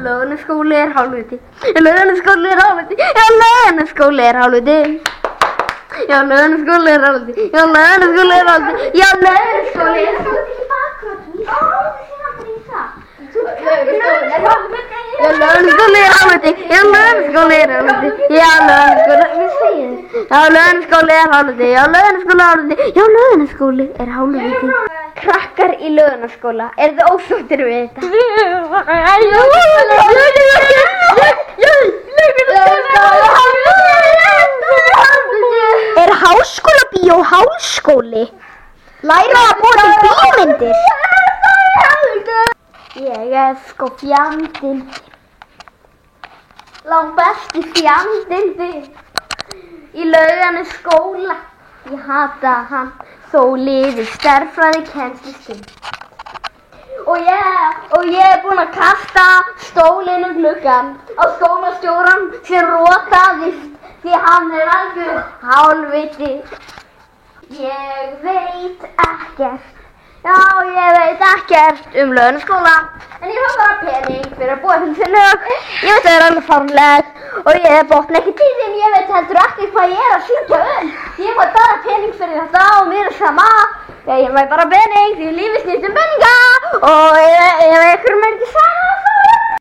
Laugarnesskóli er hálfviti. Laugarnesskóli er hálfviti. Já, Laugarnesskóli er hálfviti. Já, Laugarnesskóli er hálfviti. Já, Laugarnesskóli er hálfviti. Já, Laugarnesskóli er hálfviti. Já, Laugarnesskóli er hálfviti. Já, Laugarnesskóli er hálfviti. Já, Laugarnesskóli er hálfviti. Já, Laugarnesskóli er hálfviti. Já, Laugarnesskóli er hálfviti. Krakkar í Laugarnesskóla, eru þið ósáttir við þetta? Er háskólabíó háskóli? Læra að búa til bíómyndir? Ég er sko fjandinn. Langt besti fjandinn þinn. Í Laugarnesskóla. Ég hata hann. Þó lifi stærðfræðikennslustund. Og ég er búinn að kasta stólinn gluggann á skólastjórann sem rotaðist því hann er algjör hálfviti. Ég veit ekkert. Já, ég veit ekkert Laugarnesskóla. En ég fá bara pening fyrir að búa þessi lög. Ég veit það alveg fáránlegt og ég botna ekki tíðin. Ég veit heldur ekki hvað ég er að syngja Ég fá bara pening fyrir þetta og mér er sama. Ég fæ bara pening því lífið snýst peninga og ef ykkur er ekki sama.